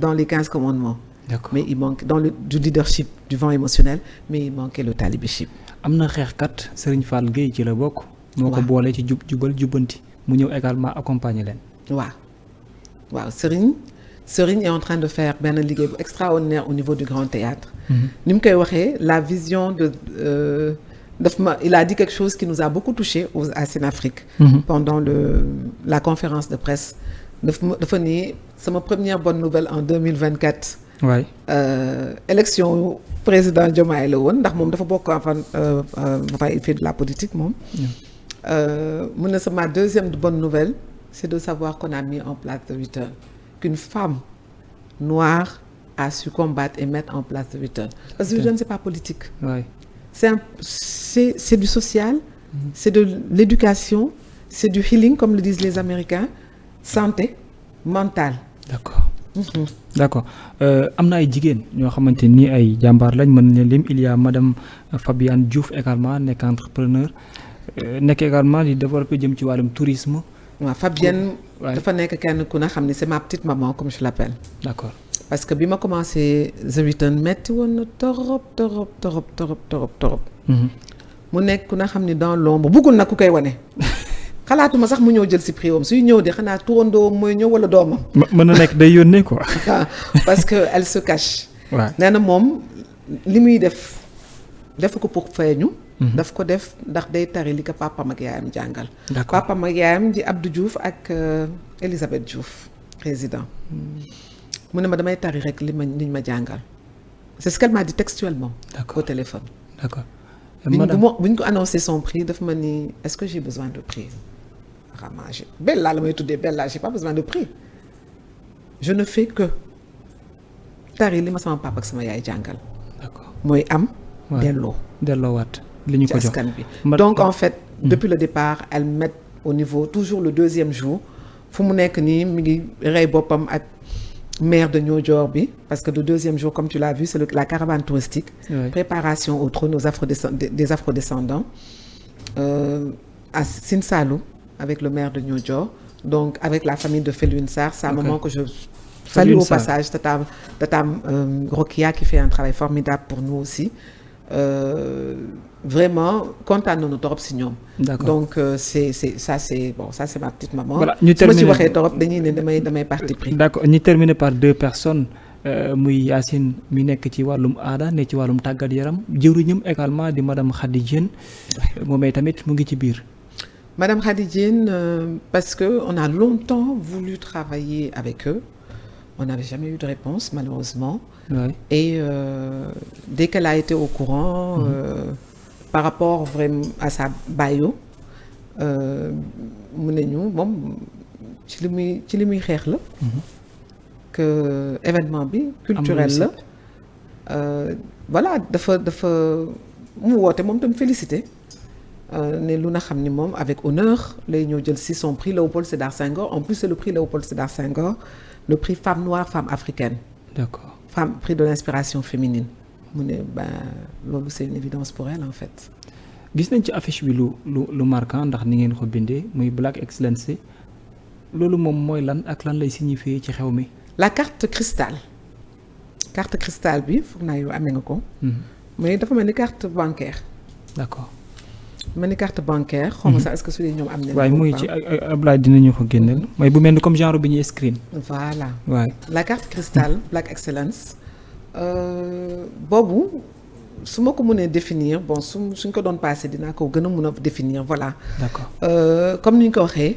dans les 15 commandements. D'accord. Mais il manque dans du leadership du vent émotionnel mais il manquait le talibéship. am na xeexkat Serigne Fall Gueye ci la bokk. moo ko boolee ci jubbanti mu ñëw également accompagner leen. waaw Serigne est en train de faire benn liggéey bu extraordinaire au niveau du Grand Théâtre. ni mu koy waxee la vision de il a dit quelque chose qui nous a beaucoup touché à Sen Afrique. Pendant la conférence de presse. dafa ni sama première bonne nouvelle en 2024. waay élection président Diomaye la woon ndax moom dafa bokk enfin il fait de la politique moom. mu ne sama deuxième bonne nouvelle c'est de savoir qu'on a mis en place The Return qu'une femme noire a su combattre et mettre en place The Return parce que The Return c'est pas politique. Ouais. C'est du social. C'est de l'éducation. C'est du healing comme le disent les Américains. Santé mentale. D'accord. d'accord am na ay jigéen ñoo xamante ni ay jàmbaar lañ mën nañ lim il y a madame Fabiane Diouf également nekk entrepreneur nekk également di développer jëm ci wàllum tourisme. waaw Fabienne dafa nekk kenn ku na xam ni c'est ma petite maman comme je l'appelle. d'accord parce que bi ma commencé The Return metti woon na torop. mu nekk ku na xam ni dans l'ombre buggul nag ku koy wane. xalaatuma sax mu ñëw jël si prix wam suy ñëw de xanaa turandoo mooy ñëw wala doomam. mën na nekk day yónnee quoi. parce que elle se cache. waaw nee na moom li muy def ko pour feeñu. daf ko def ndax day tari li ko papam ak yaayam jàngal. d'accord papam ak yaayam di Abdou Diouf ak Elisabeth Diouf président. mu ne ma damay tari rek liñ ma jàngal. c'est ce qu'elle m'a dit textuellement. d'accord au téléphone. d'accord. bu ñu ko annoncé son prix daf ma ni est-ce que j'ai besoin de prix. vraiment Bella la may tuddee Bella j'ai pas besoin de prix. je ne fais que tari li ma sama papa ak sama yaay jàngal. d'accord mooy am. delloowaat li ñu ko jox askan bi donc en fait. depuis le départ elle met au niveau toujours le deuxième jour fu mu nekk nii mi ngi rey boppam ak maire de Niodior bi parce que le deuxième jour comme tu l'as vu c'est la caravane touristique. Oui. Préparation au trône des afrodescendants à Sine Saloum avec le maire de Niodior donc avec la famille de Felwine Sarr sa maman que je salue au passage tata Rokia qui fait un travail formidable pour nous aussi. Vraiment kontaan nañu torop si ñoom. D'accord. Donc c'est ma petite maman. Voilà ñu terminer su ma ci waxee torop dañuy ne damay parti pris. D'accord ñu terminer par deux personnes muy Yacine mi nekk ci wàllum aada ne ci wàllum tàggat yaram jëwriñam également di madame Khady Diène moom tamit mu ngi ci biir. Madame Khady Diène parce que on a longtemps voulu travailler avec eux. On n'avait jamais eu de réponse malheureusement. Oui. Et dès qu'elle a été au courant par rapport vraiment à sa bio mu ne ñu moom ci li muy xeex la. que événement bi culturel la. voilà dafa mu woote moom tam félicité ne lu na xam ni moom avec honneur lay ñëw jël si son prix Léopold Sédar Senghor en plus c'est le prix Léopold Sédar Senghor. Le prix femme noire femme africaine. D'accord. Prix de l'inspiration féminine. mu ne loolu c'est une évidence pour elle en fait. gis nañ ci affiche bi lu marquant ndax ni ngeen ko bindee muy Black Excellence loolu moom mooy lan ak lan lay signifier ci xew mi. la carte cristal bi foog naa yow amee nga ko. mais dafa mel ni carte bancaire. d'accord. mel ni carte bancaire. xaw ma sax est-ce que su dee ñoom am nañu. waaye muy ci Ablaye dinañu ko génneel mooy bu mel ni comme genre bi ñuy screen. voilà waaye la carte cristal Black Excellence boobu su ma ko mënee définir bon suñ ko doon passé dinaa ko gën a mën a définir voilà. d'accord comme ni ñu ko waxee.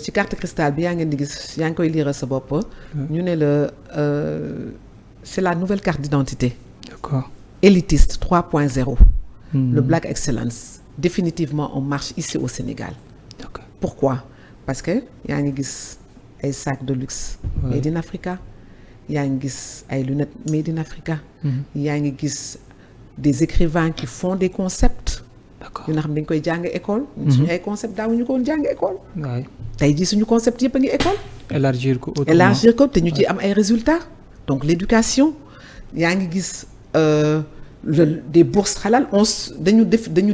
ci carte cristal bi yaa ngi koy lire sa bopp. ñu ne la c'est la nouvelle carte d'identité. d'accord élitiste 3.0. Le Black Excellence définitivement on marche ici au Sénégal. Okay. Pourquoi? Parce que yaa ngi gis ay sacs de luxe. Ouais. Made in Africa. yaa ngi gis ay lunettes made in Africa. yaa ngi gis des écrivains qui font des concepts. d'accord yu nga xam dañ koy jàng école. suñu ay concepts daawuñu ko woon jàng école. waay tey jii suñu concept yëpp a ngi école. élargir ko te ñu ci am ay résultats. donc l'éducation yaa ngi gis. Des bourses halal dañu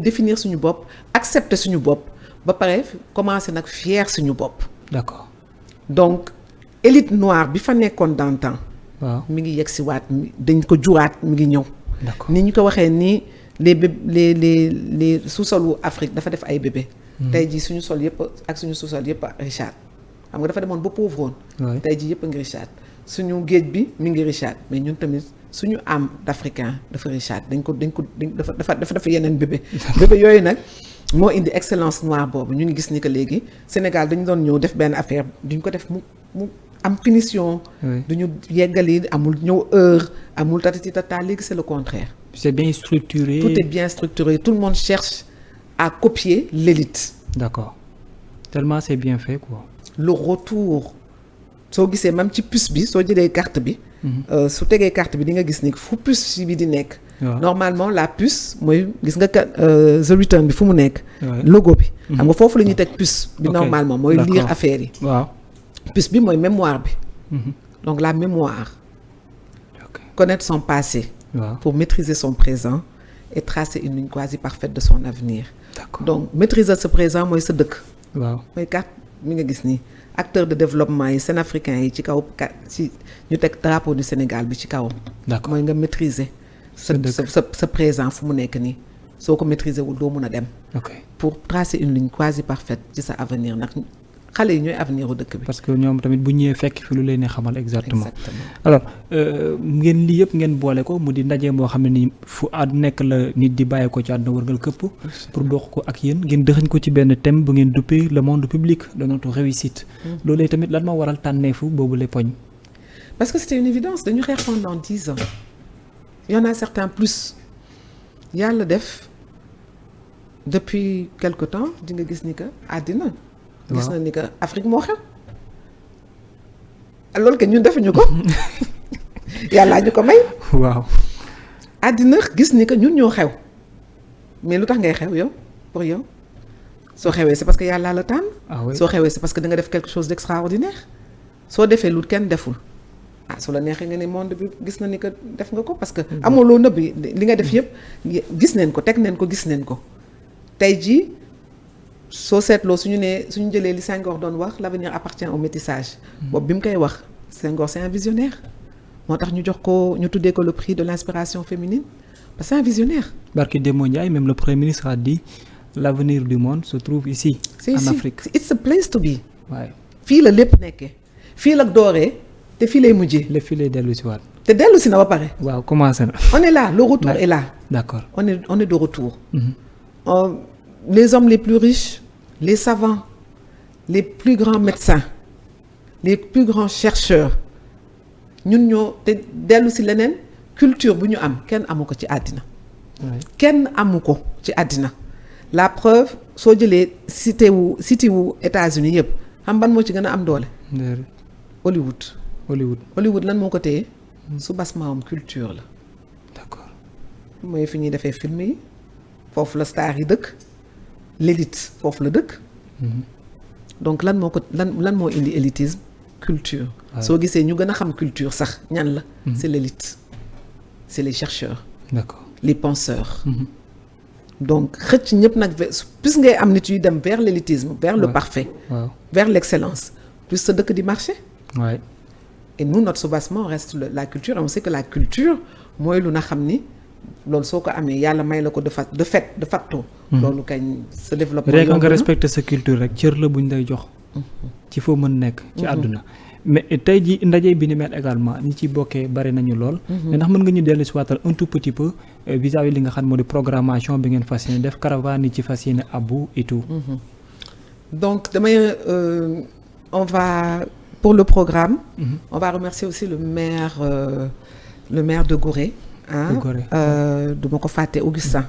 définir suñu bopp accepter suñu bopp ba pare commencer nag fier suñu bopp. d'accord donc élite noire bi fa nekkoon dans le temps. waaw mi ngi yegg si waat dañ ko juraat mi ngi ñëw. d'accord ni ñu ko waxee ni les sous-solu Afrique dafa def ay bébé. tey jii suñu sol yëpp ak suñu sous-sol yëpp Richard xam nga dafa demoon ba pauvre woon. tey jii yëpp a ngi Richard suñu géej bi mi ngi Richard mais ñun tamit. suñu am d'africain dafa Richard dafa yeneen bébé yooyu nag moo indi excellence noire boobu ñu ngi gis ni que léegi Sénégal dañu doon ñëw def benn affaire duñ ko def mu am finition. duñu yeggali amul ñëw heure amul tatati tata léegi c'est le contraire. c'est bien structuré. tout est bien structuré tout le monde cherche à copier l'élite. d'accord tellement c'est bien fait quoi. le retour soo gisee même ci puce bi soo jëlee carte bi. su tegee carte bi di nga gis ni fu puce bi di nekk. normalement la puce mooy gis nga The Return bi fu mu nekk. logo bi. xam nga foofu la ñuy teg puce bi normalement mooy lire affaire yi. waaw puce bi mooy mémoire bi. donc la mémoire. ok Connaître son passé waaw pour maîtriser son présent et tracer une ligne quasi parfaite de son avenir. d'accord Donc maîtriser ce présent mooy sa dëkk. waaw mooy carte mi nga gis nii acteur de développement yi Sénafricains yi ci kaw ci ñu teg drapeau du Sénégal bi ci kawam. d'accord mooy nga maîtriser sa dëkk. sa présent fu mu nekk nii soo ko maîtriser wul doo mun a dem ok pour tracer une ligne quasi parfaite ci sa avenir ndax xale yi ñooy avenir u dëkk bi. parce que ñoom tamit bu ñëwee fekk fi lu leen di xamal exactement Exactement. alors ngeen lii yëpp ngeen boole ko mu di ndaje moo xam ne ni fu nekk la nit di bàyyi ko ci àdduna wërngal këpp pour dox ko ak yéen ngeen dëxañ ko ci benn thème bu ngeen duppee le monde public de notre réussite loolee tamit lan moo waral tànneefu boobu les poñ Parce que c'était une évidence dañu xeex pendant 10 ans il y en a certains plus yàlla def depuis quelque temps di nga gis ni que àddina gis na ni que Afrique moo xew loolu que ñun defuñu ko yàllaa ñu ko may waaw àddina gis ni que ñun ñoo xew mais lu tax ngay xew yow pour yow soo xewee c'est parce que yàllaa la tànn ah oui soo xewee c'est parce que da nga def quelque chose d'extraordinaire soo defee lu kenn deful su la neexee nga ne monde bi gis na ni que def nga ko parce que amoo loo nëbb li nga def yëpp gis neen ko teg neen ko gis neen ko tey jii soo seetloo suñu jëlee li Senghor doon wax l'avenir appartient au métissage boobu bi mu koy wax Senghor c'est un visionnaire moo tax ñu jox ko ñu tuddee ko le prix de l'inspiration féminine parce que c'est un visionnaire. Barki Demba Ndiaye même le premier ministre a dit l'avenir du monde se trouve ici en Afrique it's a place to be. waaye fii la lépp nekkee fii la dooree te fii lay mujjee. le fii lay dellu si waat te dellu si na ba pare. waaw commencé na on est là le retour est là. d'accord on est de retour. Les hommes les plus riches, les savants, les plus grands médecins, les plus grands chercheurs ñun ñoo te dellu si leneen culture bu ñu am kenn amu ko ci àddina. kenn amu ko ci àddina. La preuve soo jëlee cité wu États-Unis yëpp xam ban moo ci gën a am doole. Hollywood lan moo ko téye soubassement am culture la. d'accord mooy fi ñuy defee film yi foofu la star yi dëkk. L'élite foofu la dëkk. donc lan moo indi élitisme culture. soo gisee ñu gën a xam culture sax ñan la. c'est l'élite c'est les chercheurs. d'accord les penseurs. donc xëcc ñëpp nag plus ngay am nit yuy dem vers l'élitisme vers le parfait. vers l'excellence plus sa dëkk di marché. et nous notre soubassement reste la culture et on sait que la culture mooy lu na xam ni. loolu soo ko amee yàlla may la ko de facto. loolu kañ sa développement. rek nga respecter sa culture rek cër la buñ lay jox. ci foo mën nekk. ci àdduna mais tey ji ndaje bi ni mel également ñi ci bokkee bari nañu lool. mais ndax mën nga ñu dellu si waatal un tout petit peu vis-à-vis li nga xam moo di programmation bi ngeen fas yéene def caravane yi ci fas yéene abbu et tout. donc on va pour le programme. on va remercier aussi le maire de Gorée. du ma ko fàtte Augustin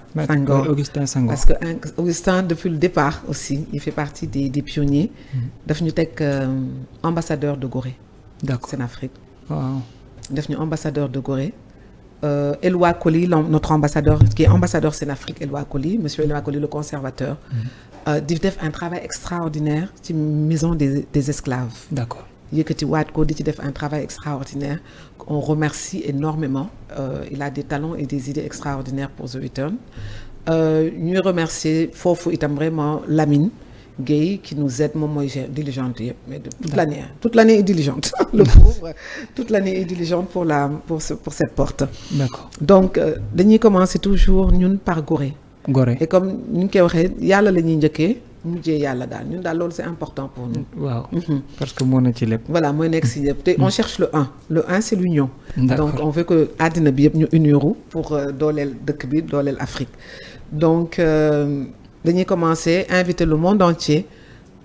Senghor parce que Augustin depuis le départ aussi il fait partie des pionniers daf ñu teg ambassadeur de Gorée Sénafrique daf ñu ambassadeur de Gorée Éloi Coly notre ambassadeur qui est ambassadeur Sénafrique Éloi Coly monsieur Éloi Coly le conservateur di def un travail extraordinaire ci maison des esclaves d'accord yëkkati waat ko di ci def un travail extraordinaire on remercie énormément il a des talents et des idées extraordinaires pour The Return ñuy remercier foofu itam vraiment Lamine Gueye qui nous aide moom mooy diligente yëpp mais toute l'année est diligente le pauvre toute l'année est diligente pour cette porte d'accord donc dañuy commencer toujours ñun par Gorée et comme ni ñu koy waxee yàlla la ñuy njëkkee mujjee yàlla daal ñun daal loolu c'est important pour nous. waaw parce que moo nekk ci lépp. voilà mooy nekk ci lépp te on cherche le un c'est l'union. donc on veut que àddina bi yëpp ñu uniru pour dooleel dëkk bi dooleel Afrique donc dañuy commencer inviter le monde entier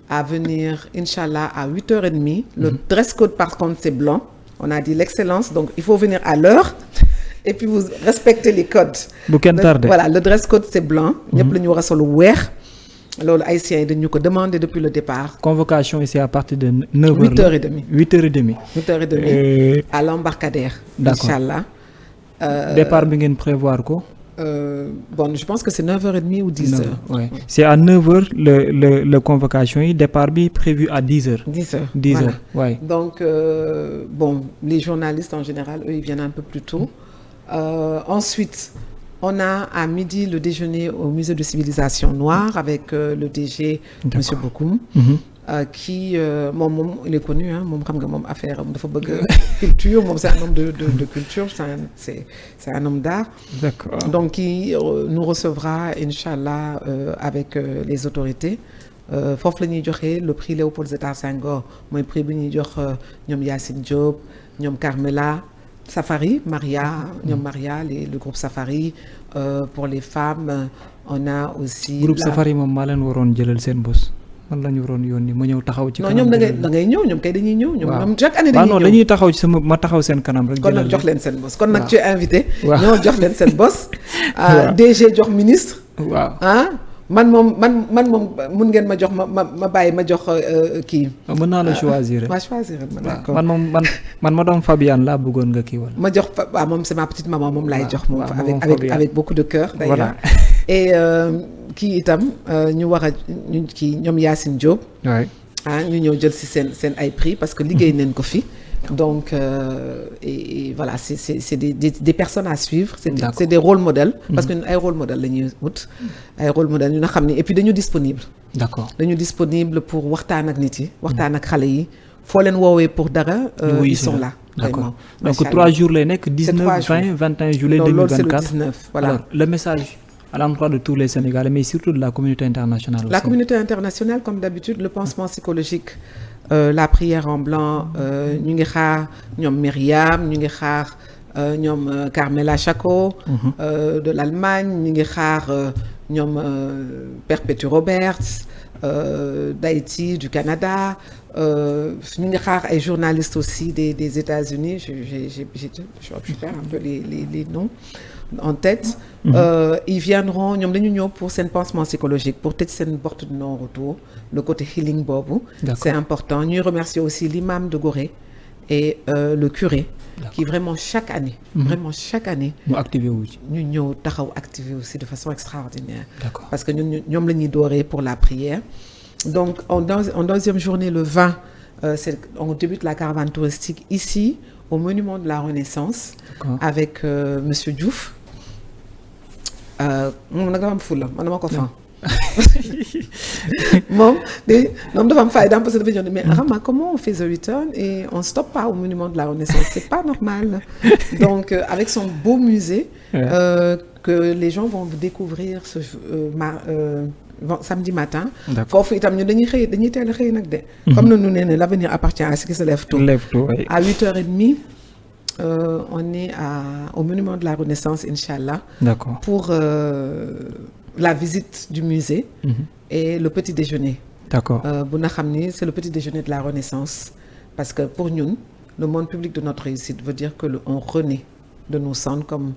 à venir inchallah à 8h30. Le dress code par contre c'est blanc on a dit l'excellence donc il faut venir à l'heure et puis vous respectez les codes. bu kenn tardé voilà le dress code c'est blanc. ñëpp la ñu war a solo weex. loolu haïtiens yi dañu ko demandé depuis le départ. Convocation ici à partir de 9h. 8h30. 8h30. 8h30 à l'embarcadère. D'accord inchallah. Départ bi ngeen prévoir ko. Bon je pense que c'est 9h30 ou 10h. Ouais. C'est à 9h le convocation yi départ bi prévu à 10h. 10h. 10h voilà. Ouais. Donc bon les journalistes en général eux ils viennent un peu plus tôt. Ensuite on a à midi le déjeuner au musée de civilisation noire avec le DG Monsieur Bokoum. Qui moom il est connu hein moom xam nga moom affaire am dafa bëgg culture moom c'est un homme de culture c'est un homme d'art. D'accord. Donc qui nous recevra inchallah avec les autorités foofu la ñuy joxe le prix Léopold Sédar Senghor mooy prix bi ñuy jox ñoom Yacine Diop ñoom Carmela Safari Maria ñoom Maria le groupe Safari pour les femmes on a aussi groupe Safari moom maa leen waroon jëlal seen bos. man la ñu waroon yónni ma ñëw taxaw ci. non ñoom da ngay ñëw ñoom kay dañuy ñëw. ñoom chaque année dañuy ñëw non dañuy taxaw ci sama ma taxaw seen kanam rek. kon nag jox leen seen bos kon nag tu es invité. waaw ñoo jox leen seen bos. DG jox ministre. waaw ah man moom mun ngeen ma jox ma bàyyi ma jox kii. mën naa la choisir. ma choisir ma d'accord man moom man madame Fabiane laa bëggoon nga kii wala. ma jox waaw moom c'est ma petite maman moom laay jox. moom avec beaucoup de cœur. d'ailleurs voilà. et kii itam ñu war a ñu kii ñoom Yacine Diop. waay ñu ñëw jël ci seen ay prix parce que liggéey nañ ko fi. donc et voilà c'est des personnes à suivre. c'est des rôles modèles. parce que ñun ay rôle modèle la ñuy wut. ay rôle modèle ñu nga xam ne et puis dañu disponible. d'accord dañu disponible pour waxtaan ak nit yi. waxtaan ak xale yi foo leen woowee pour dara. ils sont là. d'accord donc 3 jours lay nekk 19 20 21 juillet 2024. loolu c'est le 19 voilà. alors le message à l'endroit de tous les Sénégalais mais surtout de la communauté internationale. La communauté internationale comme d'habitude le pansement psychologique. La prière en blanc ñu ngi xaar ñoom Myriam ñu ngi xaar ñoom Carmela Chaco de l'Allemagne ñu ngi xaar ñoom Perpétue Roberts d'Haïti du Canada ñu ngi xaar ay journalistes aussi des États-Unis je perds un peu les noms en tête. Ils viendront ñoom dañu ñëw pour seen pansement psychologique pour tëj seen porte de non-retour le côté healing boobu. C'est important ñuy remercier aussi l'imam de Gorée et le curé. qui vraiment chaque année. mu activé wu ci. ñu ñëw taxaw activé aussi de façon extraordinaire. D'accord. parce que ñoom la ñuy dooree pour la prière. donc en deuxième journée le 20 on débute la caravane touristique ici au monument de la Renaissance. D'accord. avec monsieur Diouf. moom nag dafa am fulla man dama ko fan. moom dafa am fayda parce que dafa ñëw mais Rama comment on fait the return et on stoppe pas au monument de la Renaissance c'est pas normal donc avec son beau musée. Que les gens vont découvrir samedi matin. foofu itam ñu dañuy teel a xëy nag de. comme na nu nee ne l'avenir appartient à ceux qui se lèvent tôt. Oui. À 8h30 on est au monument de la Renaissance inchallah. D'accord. pour la visite du musée. Et le petit déjeuner. D'accord. bu nga xam ni c'est le petit déjeuner de la Renaissance parce que pour ñun le monde public de notre réussite veut dire que on renaît de nos cendres comme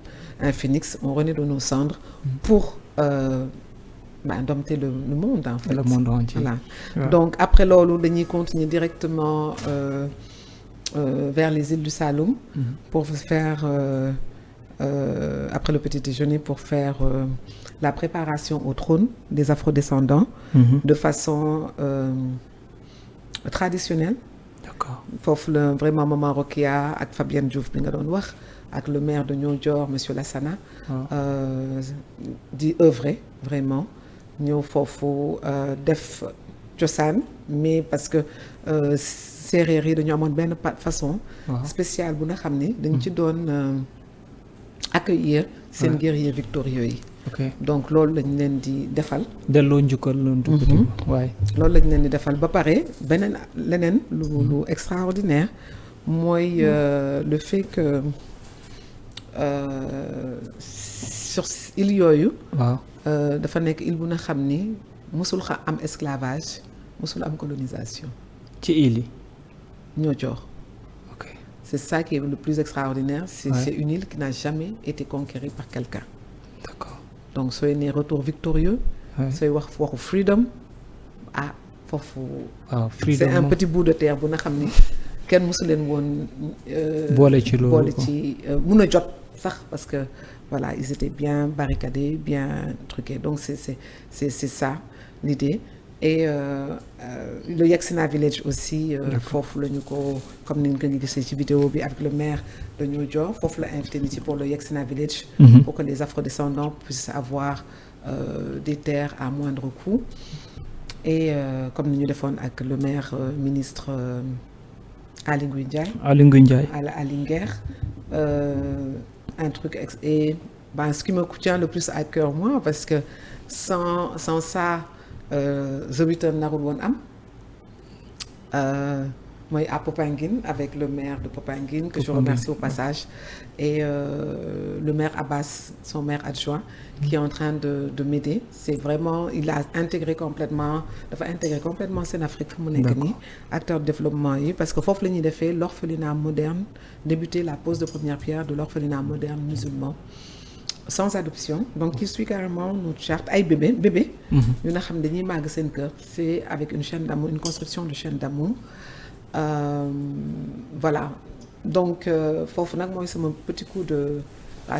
un phénix on renaît de nos cendres pour dompter le monde en fait. Le monde entier. Voilà. Ouais. Donc après loolu dañuy continuer directement vers les îles du Saloum. Pour faire après le petit déjeuner pour faire la préparation au trône des afrodescendants. De façon traditionnelle. D'accord. foofu la vraiment maman Rokia ak Fabienne Diouf bi nga doon wax ak le maire de Niodior monsieur Lassana. di œuvrer vraiment ñëw foofu def cosaan mais parce que séeréer yi dañu amoon benn façon. spéciale bu nga xam ni dañ ci doon accueillir seen guerriers victorieux yi. ok donc loolu lañ leen di defal. delloo njukkal loolu. waaye. loolu lañ leen di defal ba pare leneen lu extraordinaire mooy le fait que sur île yooyu. waaw. dafa nekk île bu nga xam ni musul am esclavage musul am colonisation. ci île yi. Niodior. ok c'est ça qui est le plus extraordinaire. C'est une île qui n'a jamais été conquérie par quelqu'un. d'accord. donc sooy nee retour victorieux. sooy wax waxu freedom foofu. waaw freedom c'est un petit bout de terre bu nga xam ni kenn mosu leen woon. boole ci loolu mun a jot sax parce que voilà ils étaient bien barricadés bien truqués donc c'est ça l'idée et le Yexina Village aussi foofu la ñu ko comme ni nga ko gisee ci vidéo bi avec le maire de New York foofu la invité nit yi pour le Yexina Village pour que les afrodescendants puissent avoir des terres à moindre coût et comme ni ñu defoon ak le maire ministre Aly Ngouille Ndiaye à Linguère un truc et ce qui me tient le plus à cœur moi parce que sans ça The Return narul woon am mooy à Popenguine avec le maire de Popenguine que je remercie au passage et le maire Abbas son maire adjoint qui est en train de m'aider c'est vraiment il a intégré complètement Senafrique fu mu nekk nii acteur de développement yi parce que foofu la ñuy defee l'orphelinat moderne débuter la pose de première pierre de l'orphelinat moderne musulman sans adoption donc qui suit carrément notre charte ay bébé yu nga xam dañuy màgg seen kër c'est avec une chaîne d'amour une construction de chaîne d'amour voilà donc foofu nag mooy sama petit coup de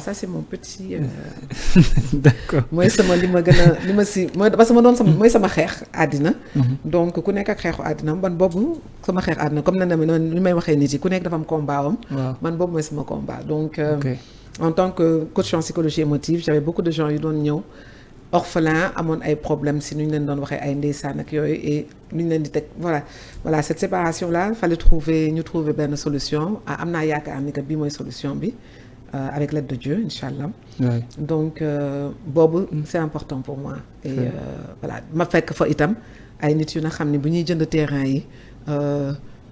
ça c'est mon petit d'accord mooy sama li ma gën a li ma si mooy parce que ma doon sama mooy sama xeex àddina donc ku nekk ak xeexu àddina man boobu sama xeex àddina comme na noonu li may waxee nit yi ku nekk dafa am combat am man boobu mooy sama combat donc en tant que coach en psychologie émotive j'avais beaucoup de gens yu doon ñëw orphelin amoon ay problèmes si nu ñu leen doon waxee ay ndeysaan ak yooyu et nu ñu leen di teg voilà cette séparation là fallait trouver benn solution am naa yaakaar ni que bii mooy solution bi avec l'aide de Dieu inchallah donc boobu c'est important pour moi et voilà ma fekk fa itam ay nit yu nga xam ne bu ñuy jënd terrain yi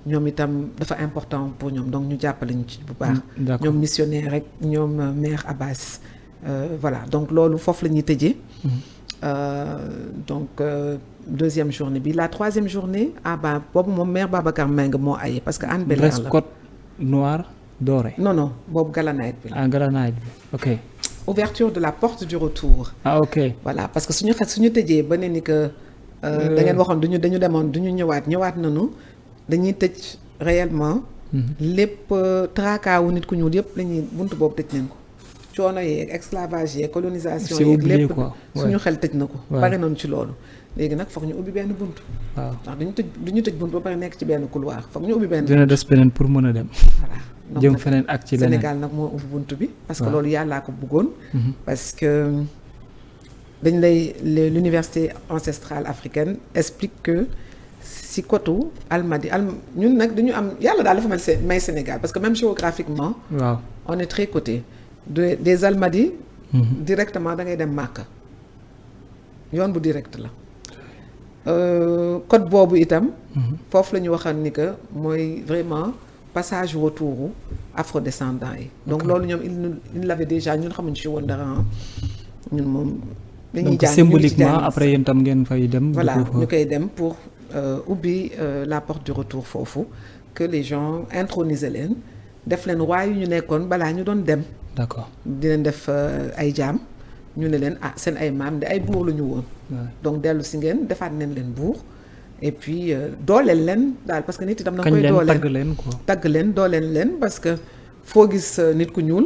ñoom itam dafa important pour ñoom donc ñu jàppale ñu ci bu baax ñoom missionnaire rek ñoom maire Abbas voilà donc loolu foofu la ñuy tëjee donc deuxième journée bi la troisième journée boobu moom maire Babacar Mbengue moo aye parce que Hann Bel-Air la dress code noir doré non boobu Gala Night bi la Gala Night bi ok ouverture de la porte du retour ok voilà parce que suñu tëjee ba ne ni que da ngeen waxoon dañu demoon duñu ñëwaat nañu dañuy tëj réellement lépp tracas wu nit ku ñuul yëpp lañuy buntu boobu tëj nañ ko coono yeeg esclavage yeeg colonisation yeeg lépp suñu xel tëj na ko pare nañu ci loolu léegi nag foog ñu ubbi benn buntu waaw ndax duñu tëj buntu ba pare nekk ci benn couloir foog ñu ubbi benn dina des beneen pour mën a dem voilà jëm feneen ak ci leneen Sénégal nag moo ubbi buntu bi parce que loolu yàllaa ko bëggoon parce que dañ l'université ancestrale africaine explique que si kotu Almadi ñun nag dañu am yàlla daal dafa may Sénégal parce que même géographiquement on est très coté des Almadies directement da ngay dem Màkka yoon bu direct la code boobu itam foofu la ñu waxoon ni que mooy vraiment passage retouru afrodescendants yi donc loolu ñoom il l'avait déjà ñun xamuñ ci woon dara ñun moom dañuy jàng symboliquement après yéen tam ngeen fay dem voilà ñu koy dem pour ubbi la porte du retour foofu que les gens introniser leen def leen roi yu ñu nekkoon balaa ñu doon dem d'accord di leen def ay jaam ñu ne leen seen ay maam de ay buur la ñu woon donc dellu si ngeen defaat neen leen buur et puis dooleel leen daal parce que nit itam na koy dooleel tagg leen dooleel leen parce que foo gis nit ku ñuul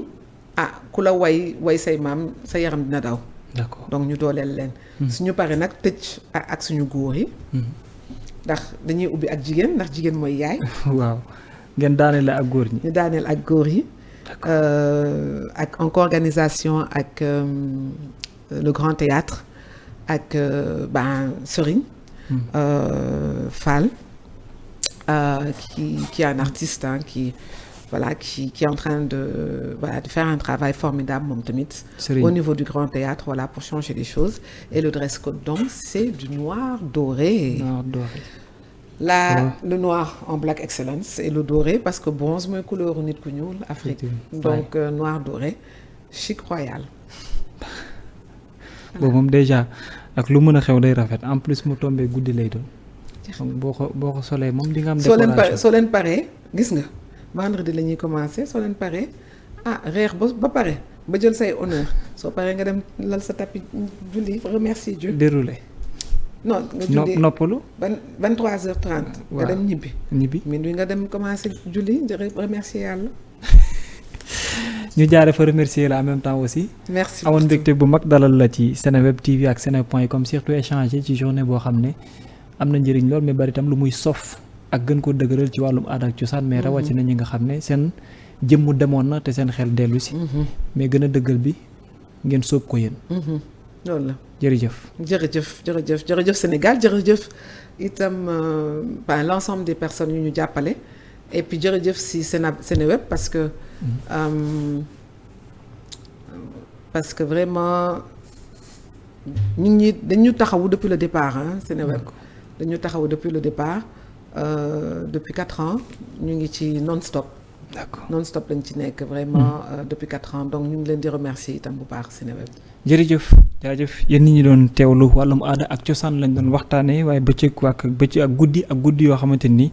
ku la way say maam sa yaram dina daw d'accord donc ñu dooleel leen suñu paree nag tëj ak suñu góor yi ndax dañuy ubbi ak jigéen ndax jigéen mooy yaay waaw ngeen daaneel ak góor ñi ñu daaneel ak góor yi ak en co-organisation ak le Grand Théâtre ak Serigne Fall qui est un artiste qui est en train de faire un travail formidable moom tamit au niveau du Grand Théâtre pour changer les choses et le dress code donc c'est du noir doré le noir en black excellence et le doré parce que bronze mooy couleur nit ku ñuul Afrique donc noir doré chic royal boobu moom déjà ak lu mën a xew day rafet en plus mu tombé guddi lay doon boo ko solee moom di nga am décoration soo leen paree gis nga vendredi la ñuy commencer soo leen paree reer ba pare ba jël say honneur soo paree nga dem lal sa tapis julli remercier Dieu déroulé non nga julli noppalu 23h30 nga dem ñibbi minuit nga dem commencer julli remercier yàlla ñu jaare fa remercier la en même temps aussi. merci amoon mbégte bu mag dalal la ci Seneweb TV ak seneweb.com surtout échanger ci journée boo xam ne am na njëriñ lool mais bari itam lu muy sof ak gën ko dëgëral ci wàllum aada ak cosaan mais rawatina ñi nga xam ne seen jëmmu demoon na te seen xel dellu si. mais gën a dëggal bi ngeen sóob ko yéen. loolu la jërëjëf Sénégal jërëjëf itam l'ensemble des personnes yu ñu jàppale et puis jërëjëf si Seneweb parce que vraiment ñu dañu taxawu depuis le départ Seneweb dañu taxawu depuis le départ depuis 4 ans ñu ngi ci non-stop. d'accord non-stop lañ ci nekk vraiment depuis 4 ans donc ñu ngi leen di remercier itam bu baax Seneweb. jërëjëf yéen ñi ñu doon teewlu wàllum aada ak cosaan lañ doon waxtaanee waaye bëccëg ak guddi yoo xamante ni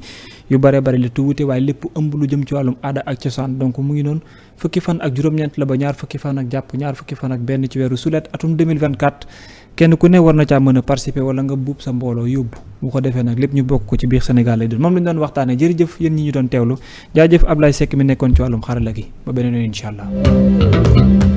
yu bare bare la tuuti waaye lépp ëmb lu jëm ci wàllum aada ak cosaan donc mu ngi noonu fukki fan ak juróom-ñeent la ba ñaar fukki fan ak jàpp ñaar fukki fan ak benn ci weeru sulet atum 2024 kenn ku ne war na caa mën a participer wala nga buub sa mbooloo yóbbu bu ko defee nag lépp ñu bokk ko ci biir Sénégal lay doon moom lañ doon waxtaanee jërëjëf yéen ñi ñu doon teewlu jaajëf Ablaye Seck mi nekkoon ci wàllum xarala gi ba beneen yoon incha allah.